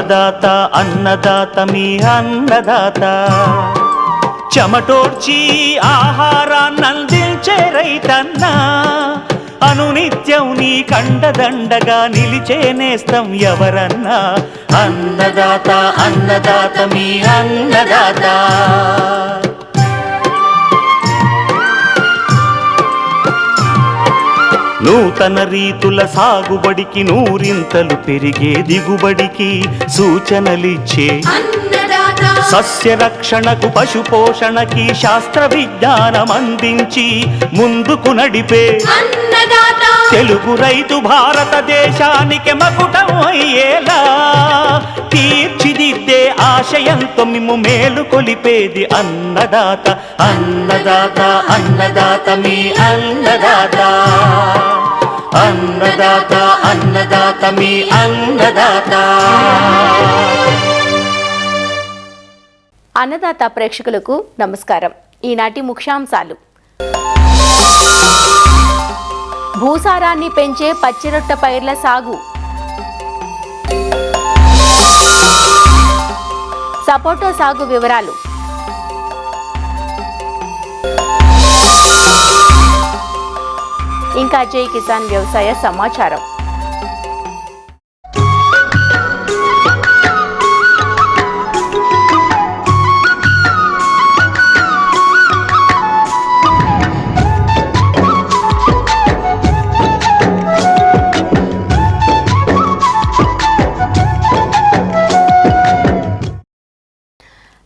అన్నదాత అన్నదాత మీ అన్నదాత చెమటోడ్చి ఆహారాన్నందించే రైతన్న అనునిత్యం నీ కండదండగా నిలిచే నేస్తం ఎవరన్నా అన్నదాత అన్నదాత మీ అన్నదాత నూతన రీతుల సాగుబడికి నూరింతలు పెరిగే దిగుబడికి సూచనలిచ్చే సస్య రక్షణకు పశు పోషణకి శాస్త్ర విజ్ఞానం అందించి ముందుకు నడిపే తెలుగు రైతు భారతదేశానికి మకుటం అయ్యేలా తీర్చిదిద్దే ఆశయంతో మిమ్ము మేలు కొలిపేది అన్నదాత అన్నదాత అన్నదాత మీ అన్నదాత అన్నదాత అన్నదాత మీ అన్నదాత. అన్నదాత ప్రేక్షకులకు నమస్కారం. ఈనాటి ముఖ్యాంశాలు: భూసారాన్ని పెంచే పచ్చిరొట్ట పైర్ల సాగు, సపోటా సాగు వివరాలు, ఇంకా జై కిసాన్ వ్యవసాయ సమాచారం.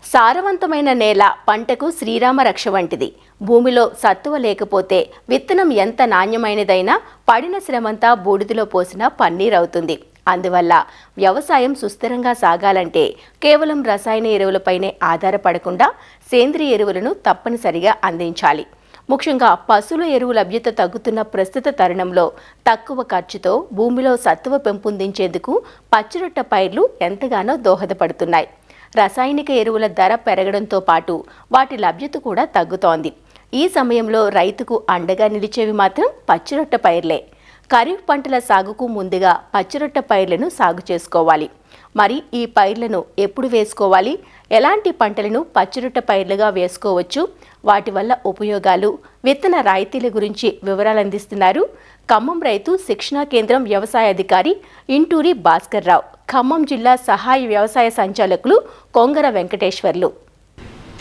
సారవంతమైన నేల పంటకు శ్రీరామ రక్ష వంటిది. భూమిలో సత్తువ లేకపోతే విత్తనం ఎంత నాణ్యమైనదైనా పడిన శ్రమంతా బూడిదలో పోసినా పన్నీరవుతుంది. అందువల్ల వ్యవసాయం సుస్థిరంగా సాగాలంటే కేవలం రసాయన ఎరువులపైనే ఆధారపడకుండా సేంద్రియ ఎరువులను తప్పనిసరిగా అందించాలి. ముఖ్యంగా పశువుల ఎరువు లభ్యత తగ్గుతున్న ప్రస్తుత తరుణంలో తక్కువ ఖర్చుతో భూమిలో సత్తువ పెంపొందించేందుకు పచ్చిరొట్ట పైర్లు ఎంతగానో దోహదపడుతున్నాయి. రసాయనిక ఎరువుల ధర పెరగడంతో పాటు వాటి లభ్యత కూడా తగ్గుతోంది. ఈ సమయంలో రైతుకు అండగా నిలిచేవి మాత్రం పచ్చిరొట్ట పైర్లే. ఖరీఫ్ పంటల సాగుకు ముందుగా పచ్చిరొట్ట పైర్లను సాగు చేసుకోవాలి. మరి ఈ పైర్లను ఎప్పుడు వేసుకోవాలి, ఎలాంటి పంటలను పచ్చిరొట్ట పైర్లుగా వేసుకోవచ్చు, వాటి వల్ల ఉపయోగాలు, విత్తన రాయితీల గురించి వివరాలు అందిస్తున్నారు ఖమ్మం రైతు శిక్షణా కేంద్రం వ్యవసాయ అధికారి ఇంటూరి భాస్కర్ రావు, ఖమ్మం జిల్లా సహాయ వ్యవసాయ సంచాలకులు కొంగర వెంకటేశ్వర్లు.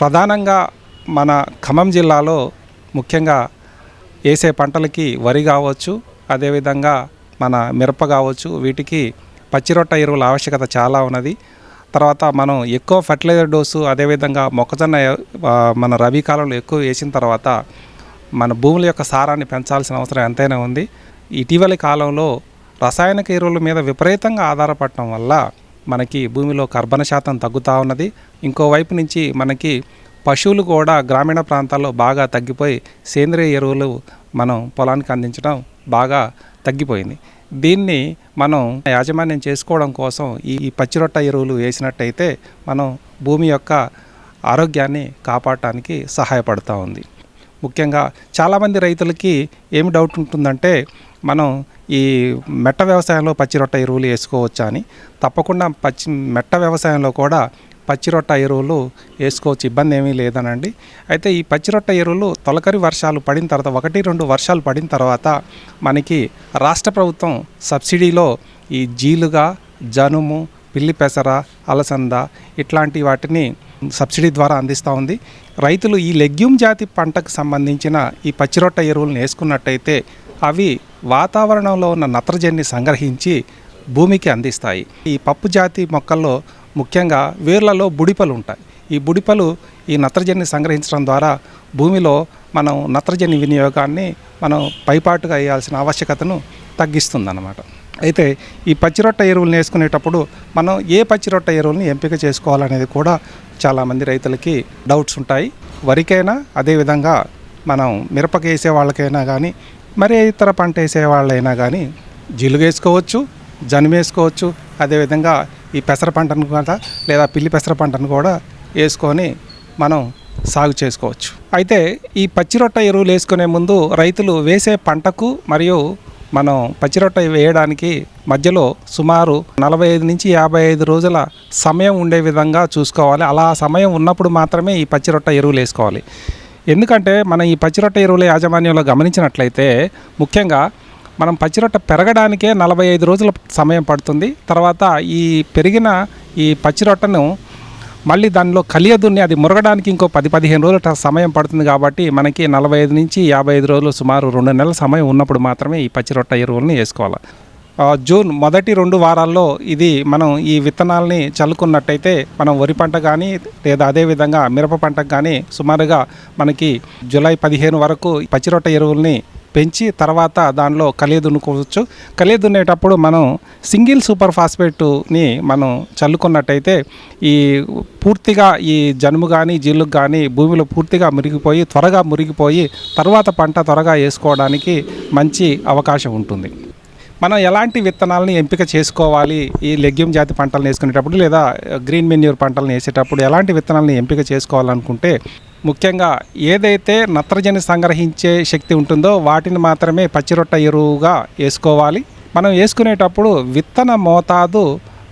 ప్రధానంగా మన ఖమ్మం జిల్లాలో ముఖ్యంగా వేసే పంటలకి వరి కావచ్చు, అదేవిధంగా మన మిరప కావచ్చు, వీటికి పచ్చిరొట్ట ఎరువుల ఆవశ్యకత చాలా ఉన్నది. తర్వాత మనం ఎక్కువ ఫర్టిలైజర్ డోసు, అదేవిధంగా మొక్కజొన్న మన రబీ కాలంలో ఎక్కువ వేసిన తర్వాత మన భూముల యొక్క సారాన్ని పెంచాల్సిన అవసరం ఎంతైనా ఉంది. ఇటీవలి కాలంలో రసాయనిక ఎరువుల మీద విపరీతంగా ఆధారపడటం వల్ల మనకి భూమిలో కర్బన శాతం తగ్గుతూ ఉన్నది. ఇంకోవైపు నుంచి మనకి పశువులు కూడా గ్రామీణ ప్రాంతాల్లో బాగా తగ్గిపోయి సేంద్రియ ఎరువులు మనం పొలానికి అందించడం బాగా తగ్గిపోయింది. దీన్ని మనం యాజమాన్యం చేసుకోవడం కోసం ఈ పచ్చిరొట్ట ఎరువులు వేసినట్టయితే మనం భూమి యొక్క ఆరోగ్యాన్ని కాపాడటానికి సహాయపడుతూ ఉంది. ముఖ్యంగా చాలామంది రైతులకి ఏమి డౌట్ ఉంటుందంటే, మనం ఈ మెట్ట వ్యవసాయంలో పచ్చిరొట్ట ఎరువులు వేసుకోవచ్చా అని. తప్పకుండా మెట్ట వ్యవసాయంలో కూడా పచ్చిరొట్ట ఎరువులు వేసుకోవచ్చు, ఇబ్బంది ఏమీ లేదనండి. అయితే ఈ పచ్చిరొట్ట ఎరువులు తొలకరి వర్షాలు పడిన తర్వాత 1-2 వర్షాలు పడిన తర్వాత మనకి రాష్ట్ర ప్రభుత్వం సబ్సిడీలో ఈ జీలుగా, జనుము, పిల్లి పెసర, అలసంద ఇట్లాంటి వాటిని సబ్సిడీ ద్వారా అందిస్తూ ఉంది. రైతులు ఈ లెగ్యూమ్ జాతి పంటకు సంబంధించిన ఈ పచ్చిరొట్ట ఎరువులను వేసుకున్నట్టయితే అవి వాతావరణంలో ఉన్న నత్రజనిని సంగ్రహించి భూమికి అందిస్తాయి. ఈ పప్పు జాతి మొక్కల్లో ముఖ్యంగా వేర్లలో బుడిపలు ఉంటాయి. ఈ బుడిపలు ఈ నత్రజనిని సంగ్రహించడం ద్వారా భూమిలో మనం నత్రజని వినియోగాన్ని మనం పైపాటుగా వేయాల్సిన ఆవశ్యకతను తగ్గిస్తుందన్నమాట. అయితే ఈ పచ్చిరొట్ట ఎరువులను వేసుకునేటప్పుడు మనం ఏ పచ్చిరొట్ట ఎరువులని ఎంపిక చేసుకోవాలనేది కూడా చాలామంది రైతులకి డౌట్స్ ఉంటాయి. వరికైనా, అదేవిధంగా మనం మిరపకి వేసే వాళ్ళకైనా కానీ, మరి ఇతర పంట వేసే వాళ్ళైనా కానీ జిలుగు వేసుకోవచ్చు, జనుము వేసుకోవచ్చు. అదేవిధంగా ఈ పెసర పంటను కూడా లేదా పిల్లి పెసర పంటను కూడా వేసుకొని మనం సాగు చేసుకోవచ్చు. అయితే ఈ పచ్చిరొట్ట ఎరువులు వేసుకునే ముందు రైతులు వేసే పంటకు మరియు మనం పచ్చిరొట్ట వేయడానికి మధ్యలో సుమారు 45 నుంచి 55 రోజుల సమయం ఉండే విధంగా చూసుకోవాలి. అలా సమయం ఉన్నప్పుడు మాత్రమే ఈ పచ్చిరొట్ట ఎరువులు వేసుకోవాలి. ఎందుకంటే మనం ఈ పచ్చిరొట్ట ఎరువుల యాజమాన్యంలో గమనించినట్లయితే ముఖ్యంగా మనం పచ్చిరొట్ట పెరగడానికే 45 రోజుల సమయం పడుతుంది. తర్వాత ఈ పెరిగిన ఈ పచ్చిరొట్టను మళ్ళీ దానిలో కలియదున్ని అది మురగడానికి ఇంకో 10-15 రోజుల సమయం పడుతుంది. కాబట్టి మనకి 45 నుంచి 55 రోజులు సుమారు 2 నెలల సమయం ఉన్నప్పుడు మాత్రమే ఈ పచ్చిరొట్ట ఎరువులను వేసుకోవాలి. జూన్ మొదటి 2 వారాల్లో ఇది మనం ఈ విత్తనాలని చల్లుకున్నట్టయితే మనం వరి పంట కానీ లేదా అదేవిధంగా మిరప పంటకు కానీ సుమారుగా మనకి జూలై 15 వరకు పచ్చిరొట్ట ఎరువుల్ని పెంచి తర్వాత దానిలో కలియ దున్నుకోవచ్చు. కలియ దున్నేటప్పుడు మనం సింగిల్ సూపర్ ఫాస్ఫేట్ని మనం చల్లుకున్నట్టయితే ఈ పూర్తిగా ఈ జనుము కానీ జీలుకు కానీ భూమిలో పూర్తిగా త్వరగా మురిగిపోయి తర్వాత పంట త్వరగా వేసుకోవడానికి మంచి అవకాశం ఉంటుంది. మనం ఎలాంటి విత్తనాలని ఎంపిక చేసుకోవాలి ఈ లెగ్యూమ్ జాతి పంటలను వేసుకునేటప్పుడు లేదా గ్రీన్ మెన్యూర్ పంటలను వేసేటప్పుడు ఎలాంటి విత్తనాలని ఎంపిక చేసుకోవాలనుకుంటే ముఖ్యంగా ఏదైతే నత్రజని సంగ్రహించే శక్తి ఉంటుందో వాటిని మాత్రమే పచ్చిరొట్ట ఎరువుగా వేసుకోవాలి. మనం వేసుకునేటప్పుడు విత్తన మోతాదు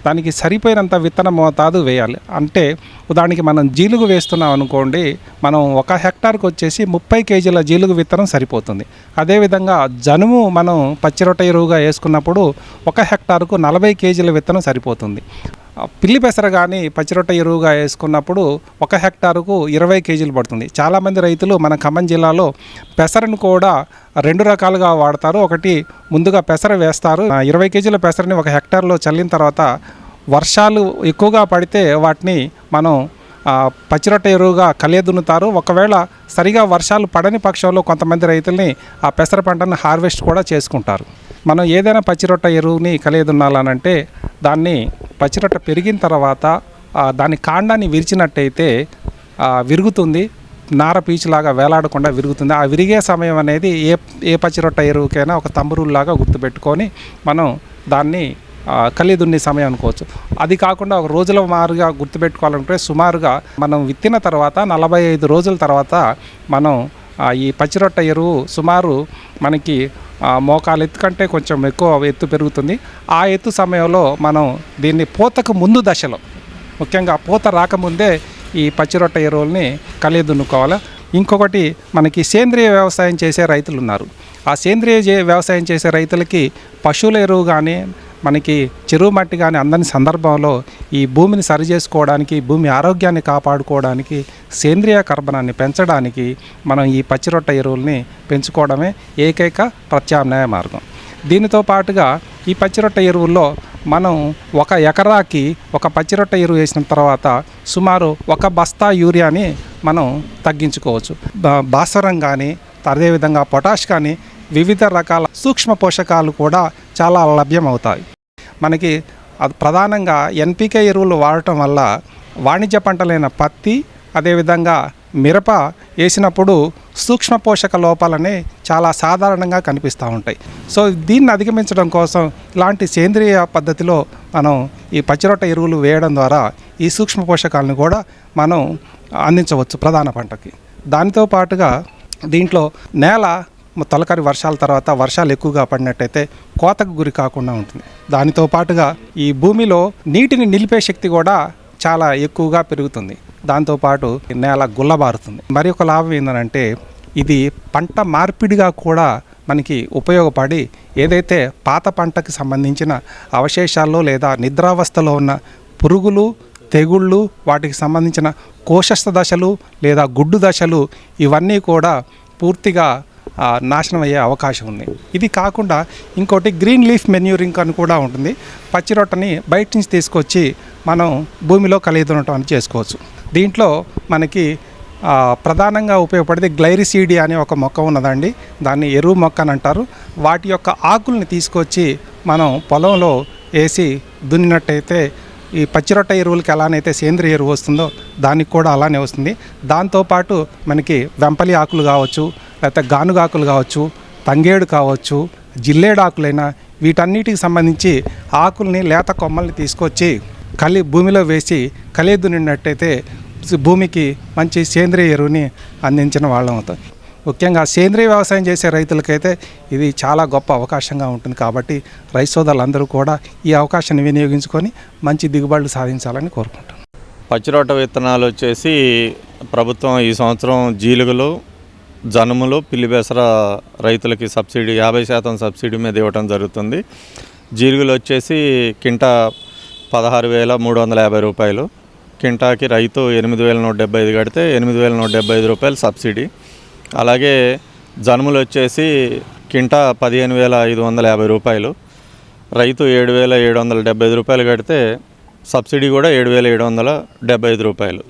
దానికి సరిపోయినంత విత్తన మోతాదు వేయాలి. అంటే ఉదాహరణకి మనం జీలుగు వేస్తున్నాం అనుకోండి, మనం 1 హెక్టార్కి వచ్చేసి 30 కేజీల జీలుగు విత్తనం సరిపోతుంది. అదేవిధంగా జనుము మనం పచ్చిరొట్ట ఎరువుగా వేసుకున్నప్పుడు 1 హెక్టార్కు 40 కేజీల విత్తనం సరిపోతుంది. పిల్లి పెసర కానీ పచ్చిరొట్ట ఎరువుగా వేసుకున్నప్పుడు 1 హెక్టారుకు 20 కేజీలు పడుతుంది. చాలామంది రైతులు మన ఖమ్మం జిల్లాలో పెసరను కూడా 2 రకాలుగా వాడతారు. ఒకటి ముందుగా పెసర వేస్తారు. 20 కేజీల పెసరని 1 హెక్టార్లో చల్లిన తర్వాత వర్షాలు ఎక్కువగా పడితే వాటిని మనం పచ్చిరొట్ట ఎరువుగా కలియ దున్నుతారు. ఒకవేళ సరిగా వర్షాలు పడని పక్షంలో కొంతమంది రైతుల్ని ఆ పెసర పంటను హార్వెస్ట్ కూడా చేసుకుంటారు. మనం ఏదైనా పచ్చిరొట్ట ఎరువుని కలియ దున్నాలనంటే దాన్ని పచ్చిరొట్ట పెరిగిన తర్వాత దాని కాండాన్ని విరిచినట్టయితే విరుగుతుంది. నార పీచులాగా వేలాడకుండా విరుగుతుంది. ఆ విరిగే సమయం అనేది ఏ పచ్చిరొట్ట ఎరువుకైనా ఒక తంబురులాగా గుర్తుపెట్టుకొని మనం దాన్ని కలియ దున్నే సమయం అనుకోవచ్చు. అది కాకుండా ఒక రోజుల మారుగా గుర్తుపెట్టుకోవాలంటే సుమారుగా మనం విత్తిన తర్వాత 45 రోజుల తర్వాత మనం ఈ పచ్చిరొట్ట ఎరువు సుమారు మనకి మోకాలు ఎత్తు కంటే కొంచెం ఎక్కువ ఎత్తు పెరుగుతుంది. ఆ ఎత్తు సమయంలో మనం దీన్ని పూతకు ముందు దశలో ముఖ్యంగా పూత రాకముందే ఈ పచ్చిరొట్ట ఎరువుల్ని కలియ దున్నుకోవాలి. ఇంకొకటి మనకి సేంద్రియ వ్యవసాయం చేసే రైతులు ఉన్నారు. ఆ సేంద్రియ వ్యవసాయం చేసే రైతులకి పశువుల ఎరువు కానీ మనకి చెరువు మట్టి కానీ అందని సందర్భంలో ఈ భూమిని సరి చేసుకోవడానికి భూమి ఆరోగ్యాన్ని కాపాడుకోవడానికి సేంద్రియ కర్బనాన్ని పెంచడానికి మనం ఈ పచ్చిరొట్ట ఎరువుల్ని పెంచుకోవడమే ఏకైక ప్రత్యామ్నాయ మార్గం. దీనితో పాటుగా ఈ పచ్చిరొట్ట ఎరువుల్లో మనం 1 ఎకరాకి ఒక పచ్చిరొట్ట ఎరువు వేసిన తర్వాత సుమారు 1 బస్తా యూరియాని మనం తగ్గించుకోవచ్చు. భాస్వరం కానీ అదేవిధంగా పొటాష్ కానీ వివిధ రకాల సూక్ష్మ పోషకాలు కూడా చాలా లభ్యమవుతాయి. మనకి ప్రధానంగా ఎన్పికే ఎరువులు వాడటం వల్ల వాణిజ్య పంటలైన పత్తి అదేవిధంగా మిరప వేసినప్పుడు సూక్ష్మ పోషక లోపాలనే చాలా సాధారణంగా కనిపిస్తూ ఉంటాయి. సో దీన్ని అధిగమించడం కోసం ఇలాంటి సేంద్రియ పద్ధతిలో మనం ఈ పచ్చిరొట్ట ఎరువులు వేయడం ద్వారా ఈ సూక్ష్మ పోషకాలను కూడా మనం అందించవచ్చు ప్రధాన పంటకి. దానితో పాటుగా దీంట్లో నేల తొలకరి వర్షాల తర్వాత వర్షాలు ఎక్కువగా పడినట్టయితే కోతకు గురి కాకుండా ఉంటుంది. దానితో పాటుగా ఈ భూమిలో నీటిని నిలిపే శక్తి కూడా చాలా ఎక్కువగా పెరుగుతుంది. దాంతోపాటు నేల గుల్లబారుతుంది. మరి ఒక లాభం ఏంటంటే ఇది పంట మార్పిడిగా కూడా మనకి ఉపయోగపడి ఏదైతే పాత పంటకు సంబంధించిన అవశేషాల్లో లేదా నిద్రావస్థలో ఉన్న పురుగులు తెగుళ్ళు వాటికి సంబంధించిన కోశస్థ దశలు లేదా గుడ్డు దశలు ఇవన్నీ కూడా పూర్తిగా నాశనం అయ్యే అవకాశం ఉంది. ఇది కాకుండా ఇంకోటి గ్రీన్ లీఫ్ మెన్యూరింగ్ అని కూడా ఉంటుంది. పచ్చిరొట్టని బయట నుంచి తీసుకొచ్చి మనం భూమిలో కలియ దున్నటం అని చేసుకోవచ్చు. దీంట్లో మనకి ప్రధానంగా ఉపయోగపడేది గ్లైరిసీడియా అనే ఒక మొక్క ఉన్నదండి. దాన్ని ఎరువు మొక్క అని అంటారు. వాటి యొక్క ఆకుల్ని తీసుకొచ్చి మనం పొలంలో వేసి దున్నినట్టయితే ఈ పచ్చిరొట్ట ఎరువులకి ఎలానైతే సేంద్రియ ఎరువు వస్తుందో దానికి కూడా అలానే వస్తుంది. దాంతోపాటు మనకి వెంపలి ఆకులు కావచ్చు, లేకపోతే గానుగాకులు కావచ్చు, తంగేడు కావచ్చు, జిల్లేడు ఆకులైనా వీటన్నిటికి సంబంధించి ఆకుల్ని లేత కొమ్మల్ని తీసుకొచ్చి భూమిలో వేసి కలియ దున్నినట్టయితే భూమికి మంచి సేంద్రియ ఎరువుని అందించిన వాళ్ళం అవుతాం. ముఖ్యంగా సేంద్రీయ వ్యవసాయం చేసే రైతులకైతే ఇది చాలా గొప్ప అవకాశంగా ఉంటుంది. కాబట్టి రైతు సోదరులందరూ కూడా ఈ అవకాశాన్ని వినియోగించుకొని మంచి దిగుబడులు సాధించాలని కోరుకుంటున్నాను. పచ్చిరొట్ట విత్తనాలు వచ్చేసి ప్రభుత్వం ఈ సంవత్సరం జీలుగులు, జనుములు, పిల్లిబెసర రైతులకి సబ్సిడీ 50% సబ్సిడీ మీద ఇవ్వడం జరుగుతుంది. జీలుగులు వచ్చేసి కింటా 16,350 రూపాయలు. కింటాకి రైతు 8,175 కడితే 8,175 రూపాయలు సబ్సిడీ. అలాగే జనుములు వచ్చేసి కింటా 15,550 రూపాయలు. రైతు 7,775 రూపాయలు కడితే సబ్సిడీ కూడా 7,775 రూపాయలు.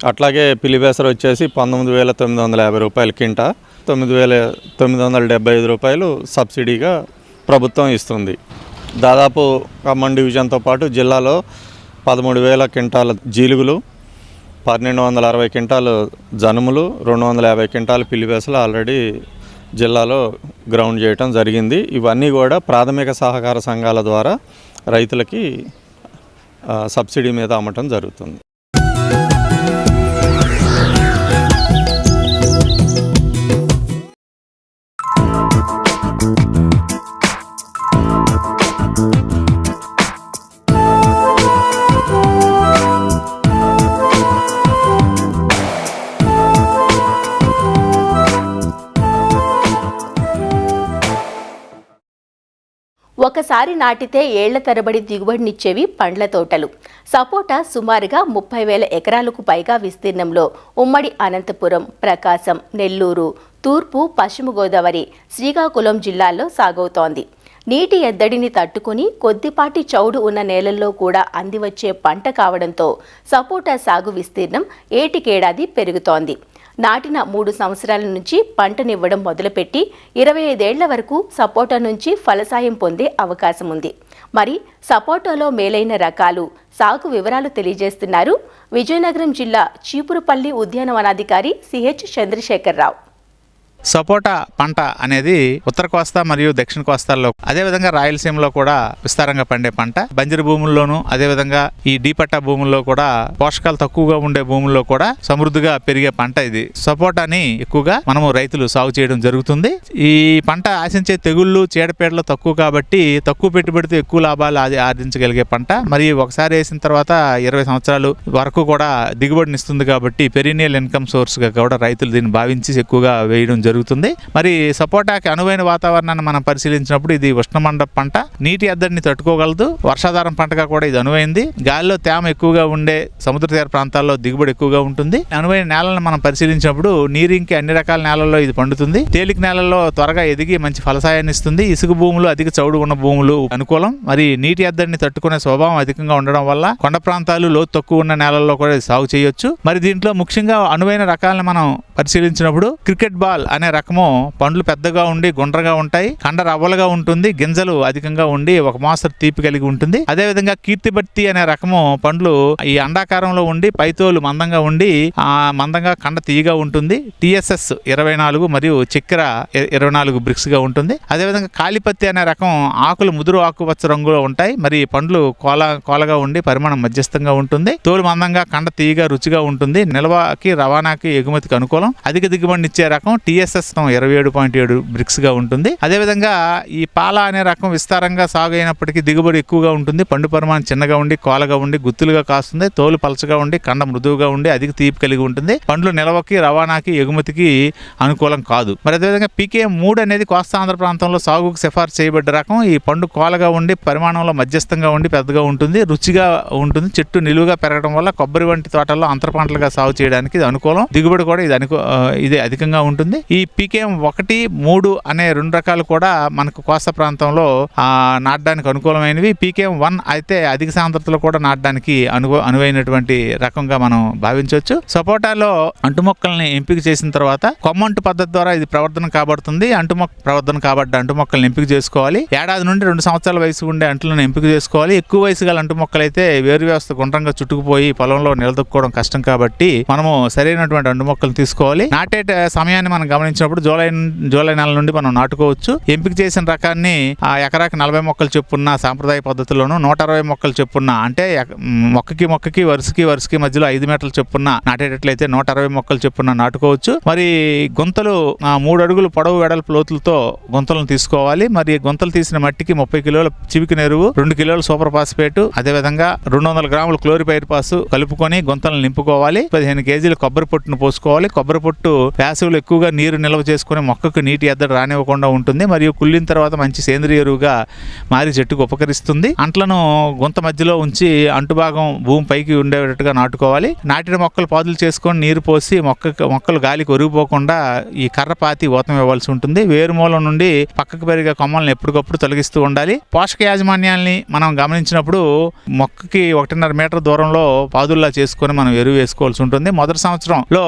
అట్లాగే పిల్లిబెసర వచ్చేసి 19,950 రూపాయలు కింటా, 9,975 రూపాయలు సబ్సిడీగా ప్రభుత్వం ఇస్తుంది. దాదాపు ఖమ్మం డివిజన్తో పాటు జిల్లాలో 13,000 క్వింటాల జీలుగులు, 1,260 క్వింటాలు జనుములు, 250 క్వింటాలు పిల్లిబెసలు ఆల్రెడీ జిల్లాలో గ్రౌండ్ చేయటం జరిగింది. ఇవన్నీ కూడా ప్రాథమిక సహకార సంఘాల ద్వారా రైతులకి సబ్సిడీ మీద అమ్మటం జరుగుతుంది. ఒకసారి నాటితే ఏళ్ల తరబడి దిగుబడినిచ్చేవి పండ్ల తోటలు. సపోటా సుమారుగా 30,000 ఎకరాలకు పైగా విస్తీర్ణంలో ఉమ్మడి అనంతపురం, ప్రకాశం, నెల్లూరు, తూర్పు, పశ్చిమ గోదావరి, శ్రీకాకుళం జిల్లాల్లో సాగవుతోంది. నీటి ఎద్దడిని తట్టుకుని కొద్దిపాటి చౌడు ఉన్న నేలల్లో కూడా అందివచ్చే పంట కావడంతో సపోటా సాగు విస్తీర్ణం ఏటికేడాది పెరుగుతోంది. నాటిన 3 సంవత్సరాల నుంచి పంటనివ్వడం మొదలుపెట్టి 25 ఏళ్ల వరకు సపోటా నుంచి ఫలసాయం పొందే అవకాశం ఉంది. మరి సపోటాలో మేలైన రకాలు, సాగు వివరాలు తెలియజేస్తున్నారు విజయనగరం జిల్లా చీపురుపల్లి ఉద్యానవనాధికారి సిహెచ్ చంద్రశేఖరరావు. సపోటా పంట అనేది ఉత్తర కోస్తా మరియు దక్షిణ కోస్తాల్లో, అదేవిధంగా రాయలసీమలో కూడా విస్తారంగా పండే పంట. బంజరు భూముల్లోనూ, అదేవిధంగా ఈ డీపట్టా భూముల్లో కూడా, పోషకాలు తక్కువగా ఉండే భూముల్లో కూడా సమృద్ధిగా పెరిగే పంట ఇది. సపోటాని ఎక్కువగా మనము రైతులు సాగు చేయడం జరుగుతుంది. ఈ పంట ఆశించే తెగుళ్ళు, చీడపీడలు తక్కువ కాబట్టి తక్కువ పెట్టుబడితో ఎక్కువ లాభాలు ఆర్జించగలిగే పంట. మరి ఒకసారి వేసిన తర్వాత 20 సంవత్సరాలు వరకు కూడా దిగుబడినిస్తుంది కాబట్టి పెరినియల్ ఇన్కమ్ సోర్స్గా కూడా రైతులు దీన్ని భావించి ఎక్కువగా వేయడం జరుగుతుంది. మరి సపోటాకి అనువైన వాతావరణాన్ని మనం పరిశీలించినప్పుడు ఇది ఉష్ణమండ పంట, నీటి ఎద్దడిని తట్టుకోగలదు. వర్షాధారం పంటగా కూడా ఇది అనువైంది. గాలిలో తేమ ఎక్కువగా ఉండే సముద్ర తీర ప్రాంతాల్లో దిగుబడి ఎక్కువగా ఉంటుంది. అనువైన నేలను మనం పరిశీలించినప్పుడు నీరింకి అన్ని రకాల నేలల్లో ఇది పండుతుంది. తేలిక నేలల్లో త్వరగా ఎదిగి మంచి ఫలసాయాన్ని ఇస్తుంది. ఇసుక భూములు, అధిక చౌడు ఉన్న భూములు అనుకూలం. మరి నీటి ఎద్దడిని తట్టుకునే స్వభావం అధికంగా ఉండడం వల్ల కొండ ప్రాంతాలు, లోతు తక్కువ ఉన్న నేలల్లో కూడా సాగు చేయొచ్చు. మరి దీంట్లో ముఖ్యంగా అనువైన రకాలను మనం పరిశీలించినప్పుడు క్రికెట్ బాల్ అనే రకము పండ్లు పెద్దగా ఉండి గుండ్రగా ఉంటాయి, కండ రవ్వలుగా ఉంటుంది, గింజలు అధికంగా ఉండి ఒక మోస్తరు తీపి కలిగి ఉంటుంది. అదేవిధంగా కీర్తిబత్తి అనే రకము పండ్లు ఈ అండాకారంలో ఉండి పైతోలు మందంగా ఉండి మందంగా కండ తీయగా ఉంటుంది. TSS 24 మరియు చక్కెర 24 బ్రిక్స్ గా ఉంటుంది. అదేవిధంగా కాలిపత్తి అనే రకం ఆకులు ముదురు ఆకుపచ్చ రంగులో ఉంటాయి. మరి పండ్లు కోలగా ఉండి పరిమాణం మధ్యస్థంగా ఉంటుంది. తోలు మందంగా, కండ తీయగా, రుచిగా ఉంటుంది. నిల్వకి, రవాణాకి, ఎగుమతికి అనుకూలం. అధిక దిగుబడినిచ్చే రకం TSS 27.7 బ్రిక్స్ గా ఉంటుంది. అదేవిధంగా ఈ పాల అనే రకం విస్తారంగా సాగు అయినప్పటికీ దిగుబడి ఎక్కువగా ఉంటుంది. పండు పరిమాణం చిన్నగా ఉండి, కోలగా ఉండి, గుత్తులుగా కాస్తుంది. తోలు పలచగా ఉండి, కండ మృదువుగా ఉండి, అధిక తీపి కలిగి ఉంటుంది. పండ్లు నిల్వకి, రవాణాకి, ఎగుమతికి అనుకూలం కాదు. మరి అదేవిధంగా PKM 3 అనేది కోస్తాంధ్ర ప్రాంతంలో సాగుకు సిఫార్సు చేయబడ్డ రకం. ఈ పండు కోలగా ఉండి, పరిమాణంలో మధ్యస్థంగా ఉండి, పెద్దగా ఉంటుంది, రుచిగా ఉంటుంది. చెట్టు నిలువుగా పెరగడం వల్ల కొబ్బరి వంటి తోటల్లో అంతర పంటలుగా సాగు చేయడానికి ఇది అనుకూలం. దిగుబడి కూడా ఇది అధికంగా ఉంటుంది. ఈ PKM 1, 3 అనే 2 రకాలు కూడా మనకు కోస్తా ప్రాంతంలో నాటడానికి అనుకూలమైనవి. PKM 1 అయితే అధిక సాంద్రతలో కూడా నాటడానికి అనువైనటువంటి రకంగా మనం భావించవచ్చు. సపోటాలో అంటు మొక్కల్ని ఎంపిక చేసిన తర్వాత కొమ్మంటు పద్ధతి ద్వారా ఇది ప్రవర్ధన కాబడుతుంది. ప్రవర్ధన కాబడ్డ అంటు మొక్కల్ని ఎంపిక చేసుకోవాలి. ఏడాది నుండి 2 సంవత్సరాల వయసు ఉండే అంటులను ఎంపిక చేసుకోవాలి. ఎక్కువ వయసు గల అంటు మొక్కలైతే వేరు వ్యవస్థ గుండ్రంగా చుట్టుకుపోయి పొలంలో నిలదొక్కుకోవడం కష్టం కాబట్టి మనము సరైనటువంటి అంటు మొక్కలు తీసుకోవాలి. నాటే సమయాన్ని మనం గమనించి గమనించినప్పుడు జూలై నెల నుండి మనం నాటుకోవచ్చు. ఎంపిక చేసిన రకాన్ని ఎకరాకి 40 మొక్కలు చెప్పున్న సాంప్రదాయ పద్ధతిలోను, 160 మొక్కలు చెప్పున్న అంటే మొక్కకి వరుసకి మధ్యలో 5 మీటర్ల చెప్పున్న నాటేటట్లయితే 160 మొక్కలు చెప్పున్న నాటుకోవచ్చు. మరి గుంతలు 3 అడుగులు పొడవు వెడల్పు లోతులతో గుంతలను తీసుకోవాలి. మరి గుంతలు తీసిన మట్టికి 30 కిలోల చివికిన ఎరువు, 2 కిలోల సూపర్ ఫాస్ఫేట్, అదేవిధంగా 200 గ్రాముల క్లోరిపైరిపాస్ కలుపుకొని గుంతలను నింపుకోవాలి. 15 కేజీల కొబ్బరి పొట్టును పోసుకోవాలి. కొబ్బరి పొట్టు వేసవిలో ఎక్కువగా నీరు నిల్వ చేసుకుని మొక్కకు నీటి ఎద్దడి రానివ్వకుండా ఉంటుంది. మరియు కుళ్ళిన తర్వాత మంచి సేంద్రియ ఎరువుగా మారి చెట్టుకు ఉపకరిస్తుంది. అంట్లను గుంత మధ్యలో ఉంచి అంటుభాగం భూమి పైకి ఉండేటట్టుగా నాటుకోవాలి. నాటిన మొక్కలు పాదులు చేసుకొని నీరు పోసి మొక్కలు గాలికి ఒరిగిపోకుండా ఈ కర్ర పాతి ఊతం ఇవ్వాల్సి ఉంటుంది. వేరుమూలం నుండి పక్కకు పెరిగే కొమ్మలను ఎప్పటికప్పుడు తొలగిస్తూ ఉండాలి. పోషక యాజమాన్యాన్ని మనం గమనించినప్పుడు మొక్కకి 1.5 మీటర్ దూరంలో పాదుల్లా చేసుకొని మనం ఎరువు వేసుకోవాల్సి ఉంటుంది. మొదటి సంవత్సరంలో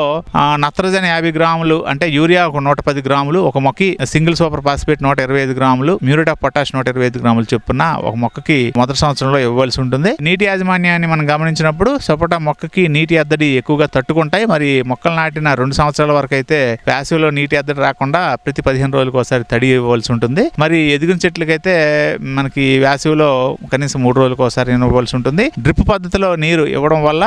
నత్రజని 50 గ్రాములు అంటే యూరియా 110 గ్రాములు, ఒక మొక్కకి సింగిల్ సూపర్ ఫాస్ఫేట్ 125 గ్రాములు, మ్యూరేట్ ఆఫ్ పొటాష్ 125 గ్రాములు చొప్పున ఒక మొక్కకి మొదటి సంవత్సరంలో ఇవ్వాల్సి ఉంటుంది. నీటి యాజమాన్యాన్ని మనం గమనించినప్పుడు సపోటా మొక్కకి నీటి ఎద్దడి ఎక్కువగా తట్టుకుంటాయి. మరి మొక్కలు నాటిన 2 సంవత్సరాల వరకు అయితే వేసవిలో నీటి ఎద్దడి రాకుండా ప్రతి 15 రోజులకు ఒకసారి తడి ఇవ్వాల్సి ఉంటుంది. మరి ఎదిగిన చెట్లకైతే మనకి వేసవిలో కనీసం 3 రోజులకు ఒకసారి ఇవ్వాల్సి ఉంటుంది. డ్రిప్ పద్ధతిలో నీరు ఇవ్వడం వల్ల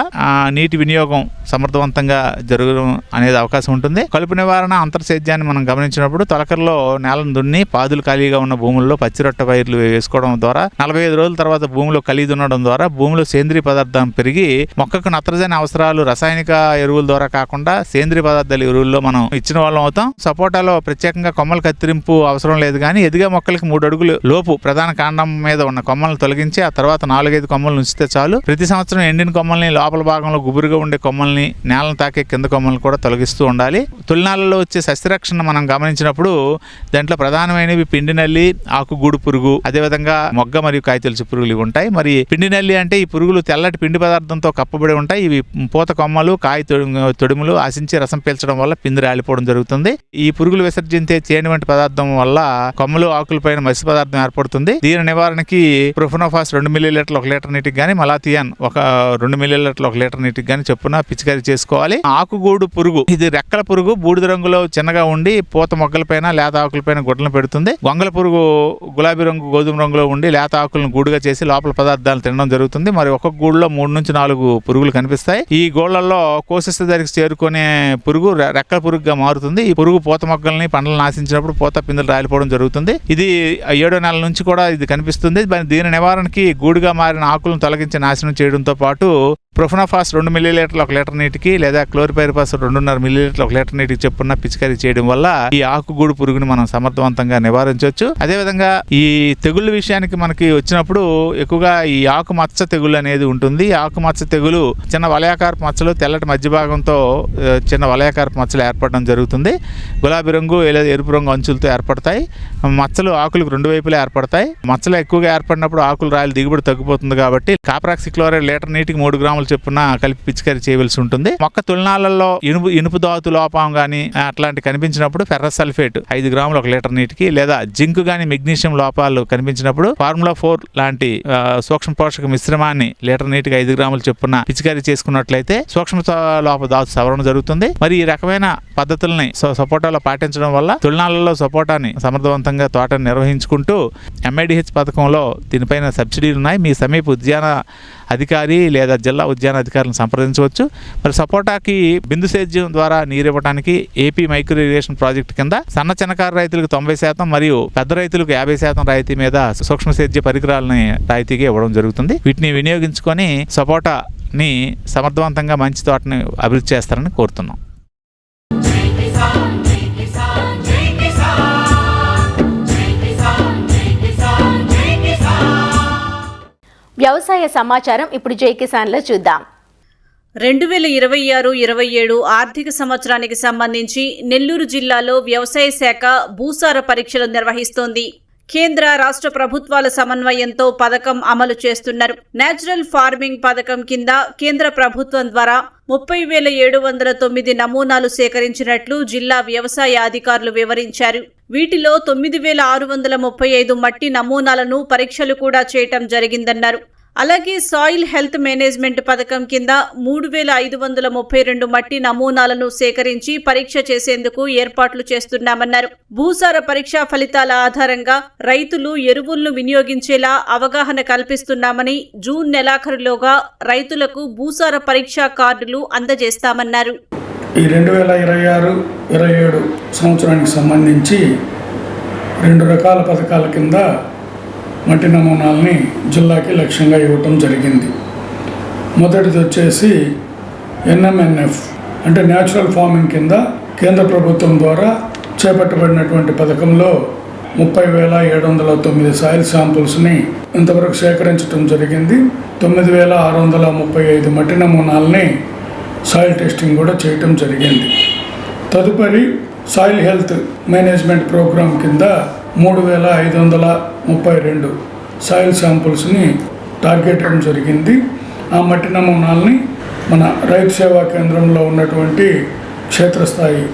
నీటి వినియోగం సమర్థవంతంగా జరగడం అనేది అవకాశం ఉంటుంది. కలుపు నివారణ అంతర్సేద్యాన్ని మనం గమనించినప్పుడు తొలకరలో నేలను దున్ని పాదులు ఖాళీగా ఉన్న భూముల్లో పచ్చిరొట్ట పైర్లు వేసుకోవడం ద్వారా 45 రోజుల తర్వాత భూమిలో కలిగి దున్నడం ద్వారా భూమిలో సేంద్రియ పదార్థం పెరిగి మొక్కకు నత్రజని అవసరాలు రసాయనిక ఎరువుల ద్వారా కాకుండా సేంద్రియ పదార్థాల ఎరువుల్లో మనం ఇచ్చిన వాళ్ళం అవుతాం. సపోటాలో ప్రత్యేకంగా కొమ్మల కత్తిరింపు అవసరం లేదు, కానీ ఎదిగే మొక్కలకి 3 అడుగులు లోపు ప్రధాన కాండం మీద ఉన్న కొమ్మలను తొలగించి ఆ తర్వాత 4-5 కొమ్మలను ఉంచితే చాలు. ప్రతి సంవత్సరం ఎండిన కొమ్మల్ని, లోపల భాగంలో గుబురుగా ఉండే కొమ్మల్ని, నేలను తాకే కింద కొమ్మల్ని కూడా తొలగిస్తూ ఉండాలి. తొలినాళ్ళలో వచ్చే సస్యరక్షణ మనం గమనించినప్పుడు దాంట్లో ప్రధానమైనవి పిండి నల్లి, ఆకుగూడు పురుగు, అదేవిధంగా మొగ్గ మరియు కాయతొలుచు పురుగులు ఇవి ఉంటాయి. మరి పిండి నల్లి అంటే ఈ పురుగులు తెల్లటి పిండి పదార్థంతో కప్పబడి ఉంటాయి. ఇవి పూత కొమ్మలు, కాయ తొడిములు ఆశించి రసం పీల్చడం వల్ల పిండి రాలిపోవడం జరుగుతుంది. ఈ పురుగులు విసర్జించే తేనె వంటి పదార్థం వల్ల కొమ్మలు, ఆకులపైన మసి పదార్థం ఏర్పడుతుంది. దీని నివారణకి ప్రొఫెనోఫాస్ 2 మిల్లీలీటర్లు 1 లీటర్ నీటికి గానీ, మలాథియాన్ 2 మిల్లీలీటర్లు 1 లీటర్ నీటికి గానీ చొప్పున పిచికారీ చేసుకోవాలి. ఆకుగూడు పురుగు ఇది రెక్కల పురుగు, బూడిద రంగులో చిన్నగా ఉండి పూత మొగ్గలపైన, లేత ఆకులపైన గుడ్లను పెడుతుంది. గొంగల పురుగు గులాబీ రంగు, గోధుమ రంగులో ఉండి లేత ఆకులను గూడుగా చేసి లోపల పదార్థాలను తినడం జరుగుతుంది. మరి ఒక్కొక్క గూడులో 3 నుంచి 4 పురుగులు కనిపిస్తాయి. ఈ గోళ్లలో కోశస్థ దగ్గరికి చేరుకునే పురుగు రెక్కల పురుగుగా మారుతుంది. ఈ పురుగు పూత మొగ్గల్ని, పండ్లను నాశించినప్పుడు పూత పిందెలు రాలిపోవడం జరుగుతుంది. ఇది 7వ నెల నుంచి కూడా ఇది కనిపిస్తుంది. దీని నివారణకి గూడుగా మారిన ఆకులను తొలగించి నాశనం చేయడంతో పాటు ప్రొఫెనోఫాస్ 2 మిల్లీలీటర్లు 1 లీటర్ నీటికి లేదా క్లోరిపైరిపాస్ 2.5 మిల్లీలీటర్లు 1 లీటర్ నీటికి చొప్పున పిచికారీ చేయడం వల్ల ఈ ఆకుగూడు పురుగుని మనం సమర్థవంతంగా నివారించవచ్చు. అదేవిధంగా ఈ తెగుళ్ళ విషయానికి మనకి వచ్చినప్పుడు ఎక్కువగా ఈ ఆకు మచ్చ తెగుళ్ళు అనేది ఉంటుంది. ఆకు మచ్చ తెగులు చిన్న వలయాకారపు మచ్చలు, తెల్లటి మధ్య భాగంతో చిన్న వలయాకారపు మచ్చలు ఏర్పడడం జరుగుతుంది. గులాబీ రంగు లేదా ఎరుపు రంగు అంచులతో ఏర్పడతాయి. మచ్చలు ఆకులకు 2 వైపులా ఏర్పడతాయి. మచ్చలు ఎక్కువగా ఏర్పడినప్పుడు ఆకులు రాయలు దిగుబడి తగ్గిపోతుంది కాబట్టి కాపరాక్సిక్లోరైడ్ లీటర్ నీటికి 3 గ్రాములు చొప్పున కలిపి పిచికారీ చేయవలసి ఉంటుంది. మొక్క తొలినాళ్లలో ఇనుపు ధాతు లోపం గానీ అట్లాంటి కనిపించినప్పుడు ఫెర్రస్ సల్ఫేట్ 5 గ్రాములు 1 లీటర్ నీటికి, లేదా జింక్ గానీ మెగ్నీషియం లోపాలు కనిపించినప్పుడు ఫార్ములా 4 లాంటి సూక్ష్మ పోషక మిశ్రమాన్ని లీటర్ నీటికి 5 గ్రాములు చొప్పున పిచికారీ చేసుకున్నట్లయితే సూక్ష్మ లోప ధాతు సవరణ జరుగుతుంది. మరి ఈ రకమైన పద్ధతుల్ని సపోటాలో పాటించడం వల్ల తొలినాళ్లలో సపోటాని సమర్థవంతంగా తోటను నిర్వహించుకుంటూ MIDH పథకంలో దీనిపైన సబ్సిడీలు ఉన్నాయి. మీ సమీప ఉద్యాన అధికారి లేదా జిల్లా ఉద్యాన అధికారులను సంప్రదించవచ్చు. మరి సపోటాకి బిందు సేద్యం ద్వారా నీరు ఇవ్వడానికి ఏపీ మైక్రో ఇరిగేషన్ ప్రాజెక్టు కింద సన్న చిన్నకారు రైతులకు 90% మరియు పెద్ద రైతులకు 50% రాయితీ మీద సూక్ష్మ సేద్య పరికరాలని రాయితీగా ఇవ్వడం జరుగుతుంది. వీటిని వినియోగించుకొని సపోటాని సమర్థవంతంగా మంచి తోటని అభివృద్ధి చేస్తారని కోరుతున్నాం. వ్యవసాయ సమాచారం ఇప్పుడు జై కిసాన్లో చూద్దాం. 2026-27 ఆర్థిక సంవత్సరానికి సంబంధించి నెల్లూరు జిల్లాలో వ్యవసాయ శాఖ భూసార పరీక్షలు నిర్వహిస్తోంది. కేంద్ర రాష్ట్ర ప్రభుత్వాల సమన్వయంతో పథకం అమలు చేస్తున్నారు. నేచురల్ ఫార్మింగ్ పథకం కింద కేంద్ర ప్రభుత్వం ద్వారా 30,709 నమూనాలు సేకరించినట్లు జిల్లా వ్యవసాయ అధికారులు వివరించారు. వీటిలో 9,635 మట్టి నమూనాలను పరీక్షలు కూడా చేయటం జరిగిందన్నారు. అలాగే సాయిల్ హెల్త్ మేనేజ్మెంట్ పథకం కింద 3,532 మట్టి నమూనాలను సేకరించి పరీక్ష చేసేందుకు ఏర్పాట్లు చేస్తున్నామన్నారు. భూసార పరీక్షా ఫలితాల ఆధారంగా రైతులు ఎరువులను వినియోగించేలా అవగాహన కల్పిస్తున్నామని, జూన్ నెలాఖరులోగా రైతులకు భూసార పరీక్షా కార్డులు అందజేస్తామన్నారు. ఈ 2026-27 సంవత్సరానికి సంబంధించి 2 రకాల పథకాల కింద మట్టి నమూనాలని జిల్లాకి లక్ష్యంగా ఇవ్వటం జరిగింది. మొదటిది వచ్చేసి NMNF అంటే న్యాచురల్ ఫార్మింగ్ కింద కేంద్ర ప్రభుత్వం ద్వారా చేపట్టబడినటువంటి పథకంలో 30,709 సాయిల్ శాంపుల్స్ని ఇంతవరకు సేకరించడం జరిగింది. 9,635 మట్టి నమూనాలని సాయిల్ టెస్టింగ్ కూడా చేయటం జరిగింది. తదుపరి సాయిల్ హెల్త్ మేనేజ్మెంట్ ప్రోగ్రాం కింద 3,532 సాయిల్ శాంపుల్స్ని టార్గెట్ చేయడం జరిగింది. ఆ మట్టి నమూనాల్ని మన రైతు సేవా కేంద్రంలో ఉన్నటువంటి క్షేత్రస్థాయి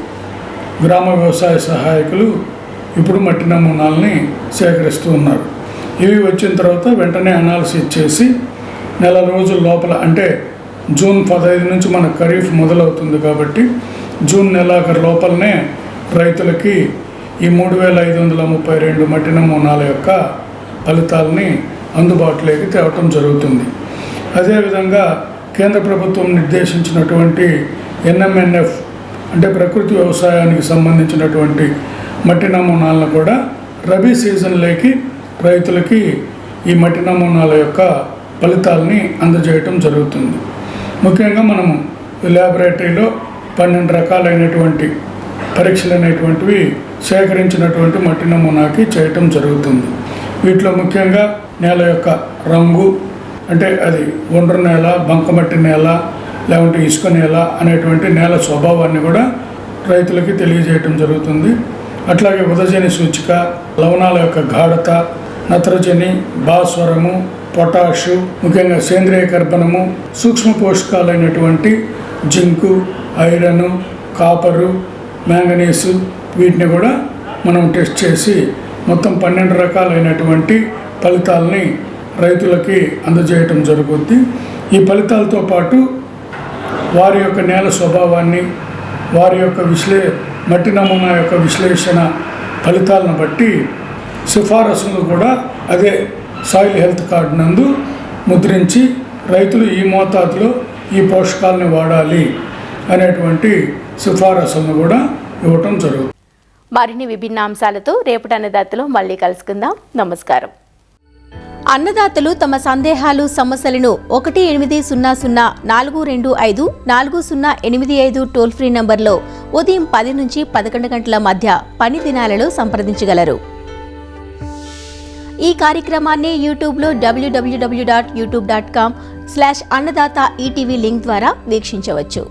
గ్రామ వ్యవసాయ సహాయకులు ఇప్పుడు మట్టి నమూనాల్ని సేకరిస్తూ ఉన్నారు. ఇవి వచ్చిన తర్వాత వెంటనే అనాలిసిస్ చేసి నెల రోజుల లోపల అంటే జూన్ 15 నుంచి మన ఖరీఫ్ మొదలవుతుంది కాబట్టి జూన్ నెలాఖరు లోపలనే రైతులకి ఈ 3,532 మట్టి నమూనాల యొక్క ఫలితాలని అందుబాటులోకి తేవటం జరుగుతుంది. అదేవిధంగా కేంద్ర ప్రభుత్వం నిర్దేశించినటువంటి NMNF అంటే ప్రకృతి వ్యవసాయానికి సంబంధించినటువంటి మట్టి నమూనాలను కూడా రబీ సీజన్లోకి రైతులకి ఈ మట్టి నమూనాల యొక్క ఫలితాలని అందజేయటం జరుగుతుంది. ముఖ్యంగా మనము ల్యాబొరేటరీలో 12 రకాలైనటువంటి పరీక్షలు అనేటువంటివి సేకరించినటువంటి మట్టి నమూనాకి చేయటం జరుగుతుంది. వీటిలో ముఖ్యంగా నేల యొక్క రంగు అంటే అది ఒండ్రు నేల, బంకమట్టి నేల, లేకుంటే ఇసుక నేల అనేటువంటి నేల స్వభావాన్ని కూడా రైతులకి తెలియజేయటం జరుగుతుంది. అట్లాగే ఉదజని సూచిక, లవణాల యొక్క గాఢత, నత్రజని, భాస్వరము, పొటాషు, ముఖ్యంగా సేంద్రియ కర్బనము, సూక్ష్మ పోషకాలైనటువంటి జింకు, ఐరన్, కాపరు, మ్యాంగనీసు వీటిని కూడా మనం టెస్ట్ చేసి మొత్తం 12 రకాలైనటువంటి ఫలితాలని రైతులకి అందజేయటం జరుగుద్ది. ఈ ఫలితాలతో పాటు వారి యొక్క నేల స్వభావాన్ని, వారి యొక్క మట్టి నమూనా యొక్క విశ్లేషణ ఫలితాలను బట్టి సిఫారసులు కూడా అదే సాయిల్ హెల్త్ కార్డు నందు ముద్రించి రైతులు ఈ మోతాదులో ఈ పోషకాలని వాడాలి అనేటువంటి సిఫారసులను కూడా ఇవ్వటం జరుగుతుంది. మరిన్ని విభిన్న అంశాలతో రేపటి అన్నదాతలో మళ్ళీ కలుసుకుందాం. నమస్కారం. అన్నదాతలు తమ సందేహాలు, సమస్యలను 1-800-425-4085 టోల్ ఫ్రీ నంబర్లో ఉదయం 10 నుంచి 11 గంటల మధ్య పని దినాలలో సంప్రదించగలరు. ఈ కార్యక్రమాన్ని యూట్యూబ్లో www.youtube.com/అన్నదాత ఈటీవీ లింక్ ద్వారా వీక్షించవచ్చు.